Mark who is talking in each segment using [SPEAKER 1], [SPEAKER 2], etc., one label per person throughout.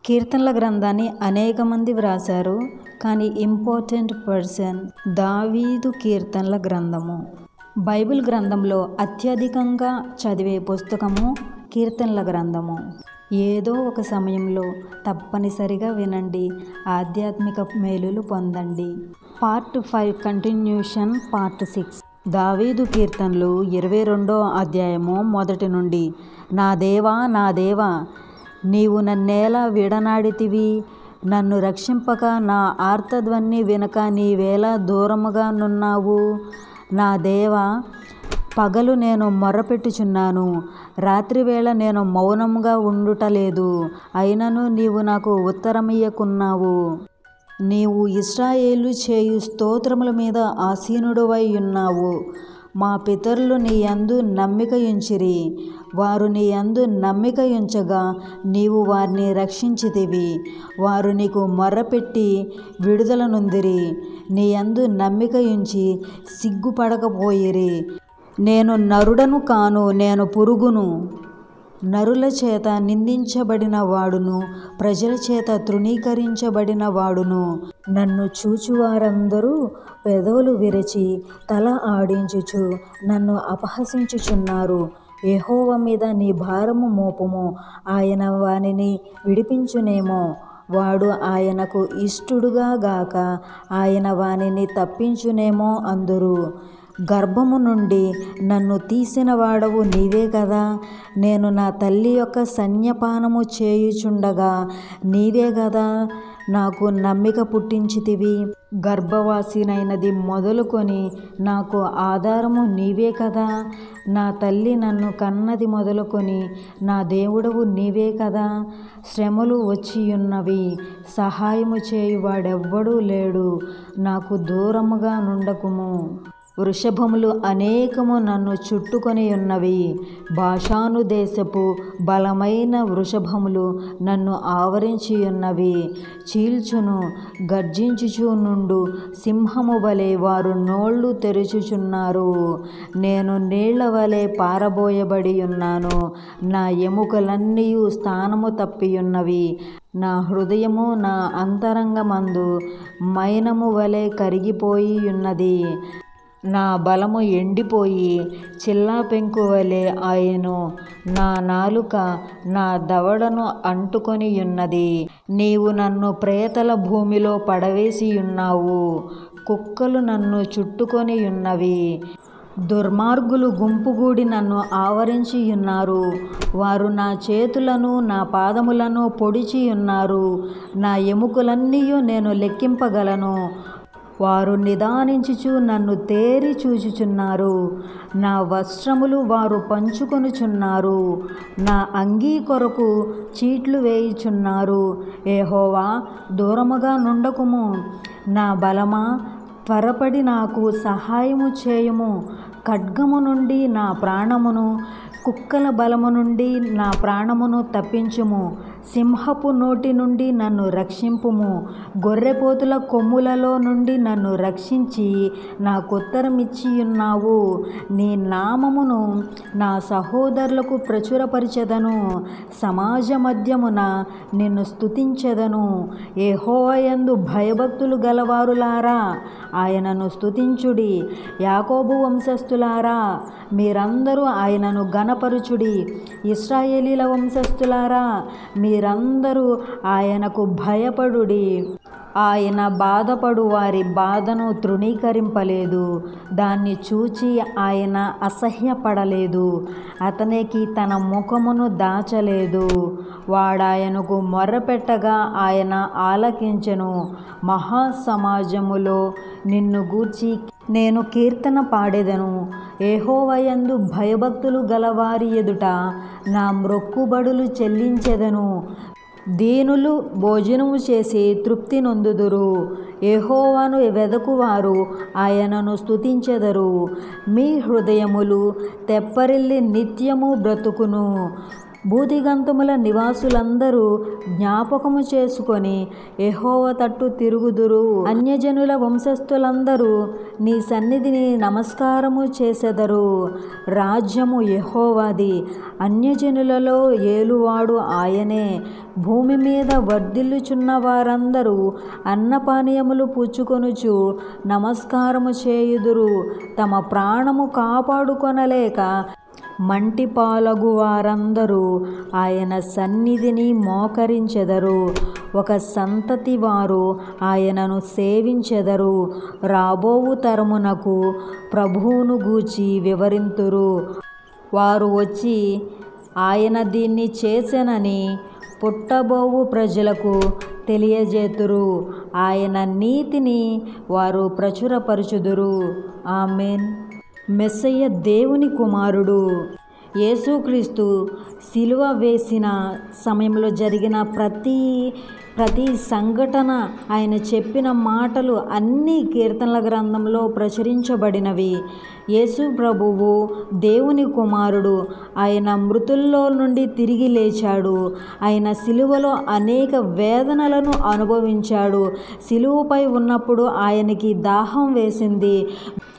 [SPEAKER 1] కీర్తనల గ్రంథాన్ని అనేక మంది వ్రాసారు, కానీ ఇంపార్టెంట్ పర్సన్ దావీదు కీర్తనల గ్రంథము. బైబిల్ గ్రంథంలో అత్యధికంగా చదివే పుస్తకము కీర్తనల గ్రంథము. ఏదో ఒక సమయంలో తప్పనిసరిగా వినండి, ఆధ్యాత్మిక మేలులు పొందండి. Part 5 continuation, part 6. దావీదు కీర్తనలు 22వ అధ్యాయము 1 నుండి. నా దేవా, నా దేవా, నీవు నన్నేలా విడనాడితివి? నన్ను రక్షింపక, నా ఆర్తధ్వని వినక నీవేలా దూరముగా నున్నావు? నా దేవా, పగలు నేను మొర్రపెట్టుచున్నాను, రాత్రివేళ నేను మౌనముగా ఉండుటలేదు. అయినను నీవు నాకు ఉత్తరమియ్యకున్నావు. నీవు ఇశ్రాయేలు చేయు స్తోత్రముల మీద ఆసీనుడవై ఉన్నావు. మా పితరులు నీ యందు నమ్మిక ఉంచిరి. వారు నీ యందు నమ్మిక ఉంచగా నీవు వారిని రక్షించితివి. వారు నీకు మొర్రపెట్టి విడుదల నొందిరి. నీ యందు నమ్మిక ఉంచి సిగ్గుపడకపోయిరి. నేను నరుడను కాను, నేను పురుగును. నరుల చేత నిందించబడిన వాడును, ప్రజల చేత తృణీకరించబడిన వాడును. నన్ను చూచువారందరూ పెదవులు విరచి తల ఆడించుచు నన్ను అపహసించుచున్నారు. యెహోవా మీద నీ భారము మోపుము, ఆయన వానిని విడిపించునేమో. వాడు ఆయనకు ఇష్టుడుగా గాక ఆయన వానిని తప్పించునేమో అందురు. గర్భము నుండి నన్ను తీసిన వాడవు నీవే కదా. నేను నా తల్లి యొక్క స్తన్యపానము చేయుచుండగా నీవే కదా నాకు నమ్మిక పుట్టించితివి. గర్భవాసినైనది మొదలుకొని నాకు ఆధారము నీవే కదా. నా తల్లి నన్ను కన్నది మొదలుకొని నా దేవుడవు నీవే కదా. శ్రమలు వచ్చియున్నవి, సహాయము చేయువాడెవ్వడూ లేడు. నాకు దూరముగా నుండకుము. వృషభములు అనేకము నన్ను చుట్టుకొని ఉన్నవి. బాషాను దేశపు బలమైన వృషభములు నన్ను ఆవరించి ఉన్నవి. చీల్చును, గర్జించుచు నుండు సింహము వలె వారు నోళ్ళు తెరుచుచున్నారు. నేను నీళ్ల వలె పారబోయబడి ఉన్నాను. నా ఎముకలన్నీ స్థానము తప్పియున్నవి. నా హృదయము నా అంతరంగమందు మైనము వలె కరిగిపోయి ఉన్నది. నా బలము ఎండిపోయి చిల్లాపెంకు వలె ఆయను. నా నాలుక నా దవడను అంటుకొని ఉన్నది. నీవు నన్ను ప్రేతల భూమిలో పడవేసి ఉన్నావు. కుక్కలు నన్ను చుట్టుకొని ఉన్నవి. దుర్మార్గులు గుంపుగూడి నన్ను ఆవరించి ఉన్నారు. వారు నా చేతులను నా పాదములను పొడిచి ఉన్నారు. నా ఎముకలన్నీ నేను లెక్కింపగలను. వారు నిదానించుచు నన్ను తేరి చూచుచున్నారు. నా వస్త్రములు వారు పంచుకొనుచున్నారు. నా అంగీ కొరకు చీట్లు వేయుచున్నారు. యెహోవా, దూరముగా నుండకుము. నా బలమా, త్వరపడి నాకు సహాయము చేయుము. ఖడ్గము నుండి నా ప్రాణమును, కుక్కల బలము నుండి నా ప్రాణమును తప్పించుము. సింహపు నోటి నుండి నన్ను రక్షింపుము. గొర్రెపోతుల కొమ్ములలో నుండి నన్ను రక్షించి నాకుత్తరమిచ్చియున్నావు. నీ నామమును నా సహోదరులకు ప్రచురపరిచెదను. సమాజ మధ్యమున నిన్ను స్తుతించెదను. యెహోవా యందు భయభక్తులు గలవారులారా, ఆయనను స్తుతించుడి. యాకోబు వంశస్థులారా, మీరందరూ ఆయనను ఘనపరచుడి. ఇశ్రాయేలీల వంశస్థులారా, మీరందరూ ఆయనకు భయపడుడి. ఆయన బాధపడు వారి బాధను తృణీకరింపలేదు. దాన్ని చూచి ఆయన అసహ్యపడలేదు. అతనికి తన ముఖమును దాచలేదు. వాడాయనకు మొర్రపెట్టగా ఆయన ఆలకించెను. మహాసమాజములో నిన్ను గూర్చి నేను కీర్తన పాడెదను. యెహోవా యందు భయభక్తులు గలవారి ఎదుట నా మ్రొక్కుబడులు చెల్లించెదను. దీనులు భోజనము చేసి తృప్తి నొందుదురు. యెహోవాను వెదకువారు ఆయనను స్తుతించెదరు. మీ హృదయములు తెప్పరిల్లి నిత్యము బ్రతుకును. భూదిగంతముల నివాసులందరూ జ్ఞాపకము చేసుకొని యెహోవా తట్టు తిరుగుదురు. అన్యజనుల వంశస్థులందరూ నీ సన్నిధిని నమస్కారము చేసెదరు. రాజ్యము యెహోవాది, అన్యజనులలో ఏలువాడు ఆయనే. భూమి మీద వర్ధిల్లుచున్న వారందరూ అన్నపానీయములు పుచ్చుకొనుచు నమస్కారము చేయుదురు. తమ ప్రాణము కాపాడుకొనలేక మంటిపాలగు వారందరూ ఆయన సన్నిధిని మోకరించెదరు. ఒక సంతతి వారు ఆయనను సేవించెదరు. రాబోవు తరమునకు ప్రభువును గూర్చి వివరింతురు. వారు వచ్చి ఆయన దీన్ని చేసెనని పుట్టబోవు ప్రజలకు తెలియజేతురు. ఆయన నీతిని వారు ప్రచురపరచుదురు. ఆమేన్. మెస్సయ్య దేవుని కుమారుడు. యేసుక్రీస్తు సిలువ వేసిన సమయంలో జరిగిన ప్రతి సంఘటన, ఆయన చెప్పిన మాటలు అన్నీ కీర్తనల గ్రంథంలో ప్రచురించబడినవి. యేసు ప్రభువు దేవుని కుమారుడు. ఆయన మృతుల్లో నుండి తిరిగి లేచాడు. ఆయన సిలువలో అనేక వేదనలను అనుభవించాడు. సిలువపై ఉన్నప్పుడు ఆయనకి దాహం వేసింది.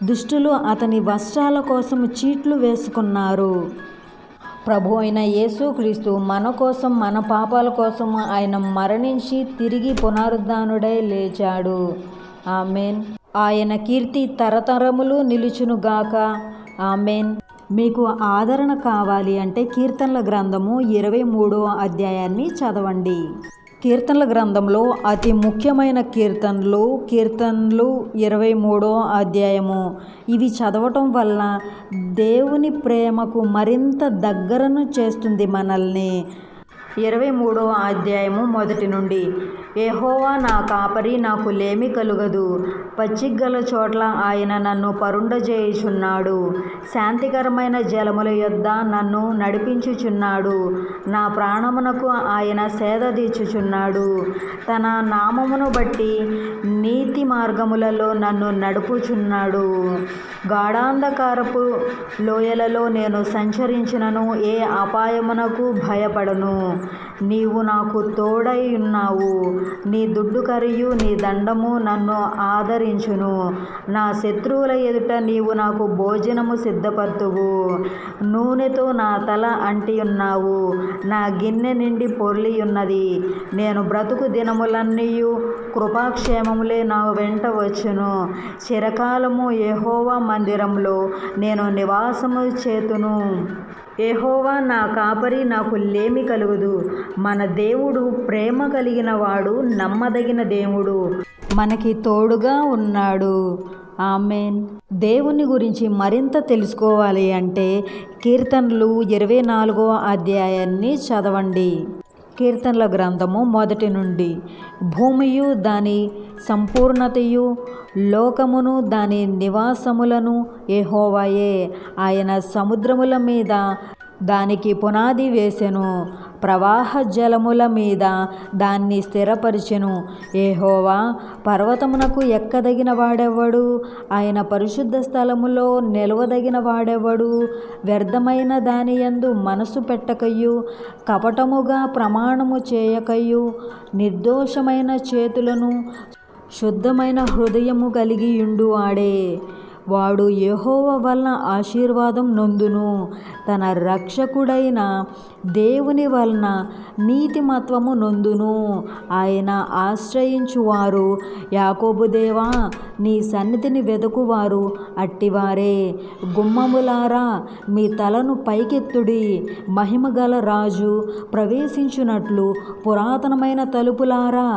[SPEAKER 1] దుష్టులు అతని వస్త్రాల కోసం చీట్లు వేసుకున్నారు. ప్రభు అయిన యేసుక్రీస్తు మన కోసం, మన పాపాల కోసం ఆయన మరణించి తిరిగి పునరుద్ధానుడై లేచాడు. ఆమేన్. ఆయన కీర్తి తరతరములు నిలుచునుగాక. ఆమేన్. మీకు ఆదరణ కావాలి అంటే కీర్తనల గ్రంథము 23వ అధ్యాయాన్ని చదవండి. కీర్తనల గ్రంథంలో అతి ముఖ్యమైన కీర్తనలు 23వ అధ్యాయము. ఇవి చదవటం వల్ల దేవుని ప్రేమకు మరింత దగ్గరను చేస్తుంది మనల్ని. 23వ అధ్యాయము 1 నుండి. యెహోవా నా కాపరి, నాకు లేమి కలుగదు. పచ్చిగల చోట్ల ఆయన నన్ను పరుండజేయుచున్నాడు. శాంతికరమైన జలముల యొద్ద నన్ను నడిపించుచున్నాడు. నా ప్రాణమునకు ఆయన సేద తీర్చుచున్నాడు. తన నామమును బట్టి నీతి మార్గములలో నన్ను నడుపుచున్నాడు. గాఢాంధకారపు లోయలలో నేను సంచరించినను ఏ అపాయమునకు భయపడను. నీవు నాకు తోడై ఉన్నావు. నీ దుడ్డు కరియు నీ దండము నన్ను ఆదరించును. నా శత్రువుల ఎదుట నీవు నాకు భోజనము సిద్ధపరతువు. నూనెతో నా తల అంటి ఉన్నావు. నా గిన్నె నిండి పొర్లి ఉన్నది. నేను బ్రతుకు దినములన్నీయు కృపాక్షేమములే నా వెంట వచ్చును. చిరకాలము యెహోవా మందిరంలో నేను నివాసము చేతును. యెహోవా నా కాపరి, నాకు లేమి కలుగదు. మన దేవుడు ప్రేమ కలిగిన వాడు, నమ్మదగిన దేవుడు, మనకి తోడుగా ఉన్నాడు. ఆమేన్. దేవుని గురించి మరింత తెలుసుకోవాలి అంటే కీర్తనలు 24వ అధ్యాయాన్ని చదవండి. కీర్తనల గ్రంథము 1 నుండి. భూమియు దాని సంపూర్ణతయు, లోకమును దాని నివాసములను యెహోవాయే. ఆయన సముద్రముల మీద దానికి పునాది వేసెను. ప్రవాహ జలముల మీద దాన్ని స్థిరపరిచెను. యెహోవా పర్వతమునకు ఎక్కదగిన వాడెవడు? ఆయన పరిశుద్ధ స్థలములో నిలవదగిన వాడెవడు? వ్యర్థమైన దాని యందు మనసు పెట్టకయు, కపటముగా ప్రమాణము చేయకయు, నిర్దోషమైన చేతులను, శుద్ధమైన హృదయము కలిగియుండు వాడే. వాడు యెహోవా వలన ఆశీర్వాదం నొందును. తన రక్షకుడైన దేవుని వలన నీతిమత్వము నొందును. ఆయన ఆశ్రయించువారు, యాకోబు దేవా, నీ సన్నిధిని వెదకువారు అట్టివారే. గుమ్మములారా, మీ తలను పైకెత్తుడి. మహిమగల రాజు ప్రవేశించున్నట్లు పురాతనమైన తలుపులారా,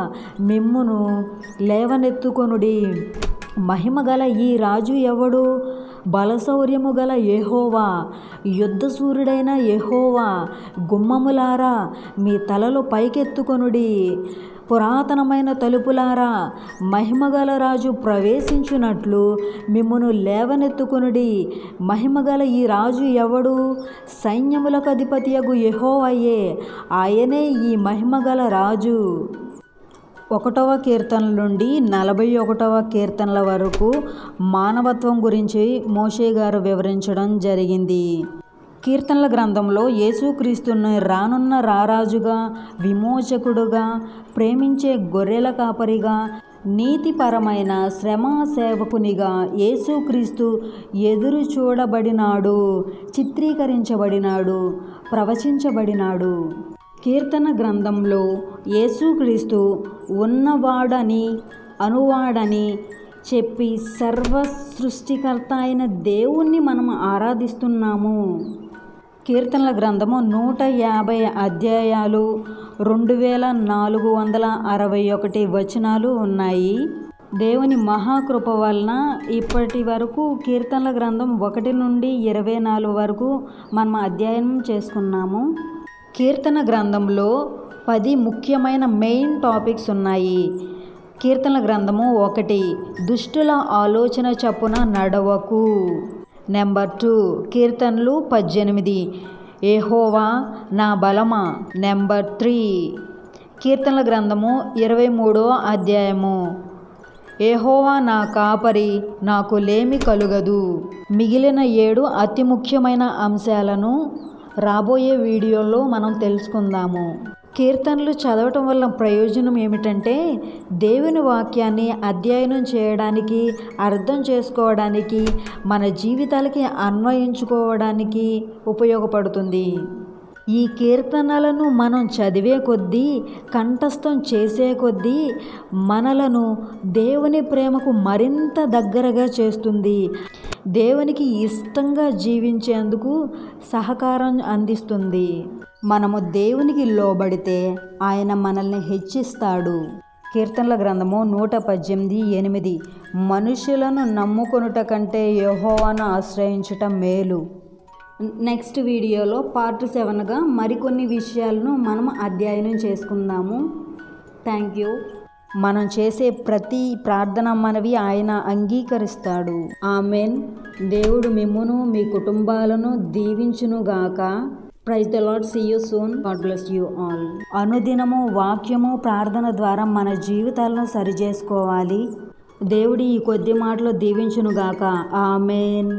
[SPEAKER 1] మిమ్మును లేవనెత్తుకొనుడి. మహిమగల ఈ రాజు ఎవడు? బలశౌర్యము గల యెహోవా, యుద్ధసూరుడైన యెహోవా. గుమ్మములారా, మీ తలలు పైకెత్తుకొనుడి. పురాతనమైన తలుపులారా, మహిమగల రాజు ప్రవేశించున్నట్లు మిమ్మును లేవనెత్తుకొనుడి. మహిమగల ఈ రాజు ఎవడు? సైన్యములకు అధిపతియగు యెహోవాయే. ఆయనే ఈ మహిమగల రాజు. 1వ కీర్తన నుండి 41వ కీర్తనల వరకు మానవత్వం గురించి మోషే గారు వివరించడం జరిగింది. కీర్తనల గ్రంథంలో యేసుక్రీస్తును రానున్న రారాజుగా, విమోచకుడుగా, ప్రేమించే గొర్రెల కాపరిగా, నీతిపరమైన శ్రమ సేవకునిగా యేసుక్రీస్తు ఎదురు చూడబడినాడు, చిత్రీకరించబడినాడు, ప్రవచించబడినాడు. కీర్తన గ్రంథంలో యేసుక్రీస్తు ఉన్నవాడని, అనువాడని చెప్పి సర్వ సృష్టికర్త అయిన దేవుణ్ణి మనం ఆరాధిస్తున్నాము. కీర్తనల గ్రంథము 150 అధ్యాయాలు, 2461 వచనాలు ఉన్నాయి. దేవుని మహాకృప వలన ఇప్పటి వరకు కీర్తనల గ్రంథం 1 నుండి 24 వరకు మనం అధ్యయనం చేసుకున్నాము. కీర్తన గ్రంథంలో 10 ముఖ్యమైన మెయిన్ టాపిక్స్ ఉన్నాయి. కీర్తనల గ్రంథము 1, దుష్టుల ఆలోచన చప్పున నడవకు. నెంబర్ 2, కీర్తనలు 18, యెహోవా నా బలమా. నెంబర్ 3, కీర్తనల గ్రంథము 23వ అధ్యాయము, యెహోవా నా కాపరి, నాకు లేమి కలుగదు. మిగిలిన 7 అతి ముఖ్యమైన అంశాలను రాబోయే వీడియోలో మనం తెలుసుకుందాము. కీర్తనలు చదవటం వల్ల ప్రయోజనం ఏమిటంటే దేవుని వాక్యాన్ని అధ్యయనం చేయడానికి, అర్థం చేసుకోవడానికి, మన జీవితాలకి అన్వయించుకోవడానికి ఉపయోగపడుతుంది. ఈ కీర్తనలను మనం చదివే కొద్దీ, కంఠస్థం చేసే కొద్దీ మనలను దేవుని ప్రేమకు మరింత దగ్గరగా చేస్తుంది. దేవునికి ఇష్టంగా జీవించేందుకు సహకారం అందిస్తుంది. మనము దేవునికి లోబడితే ఆయన మనల్ని హెచ్చిస్తాడు. కీర్తనల గ్రంథము 118:8, మనుషులను నమ్ముకొనుట కంటే యెహోవాను ఆశ్రయించుట మేలు. నెక్స్ట్ వీడియోలో పార్ట్ 7గా మరికొన్ని విషయాలను మనం అధ్యయనం చేసుకుందాము. Thank you. మనం చేసే ప్రతి ప్రార్థన మనవి ఆయన అంగీకరిస్తాడు. ఆమెన్. దేవుడు మిమ్మును, మీ కుటుంబాలను దీవించునుగాక. Praise the Lord. See you soon. God bless you all. అనుదినము వాక్యము, ప్రార్థన ద్వారా మన జీవితాలను సరిచేసుకోవాలి. దేవుడి ఈ కొద్ది మాటలు దీవించునుగాక. ఆమెన్.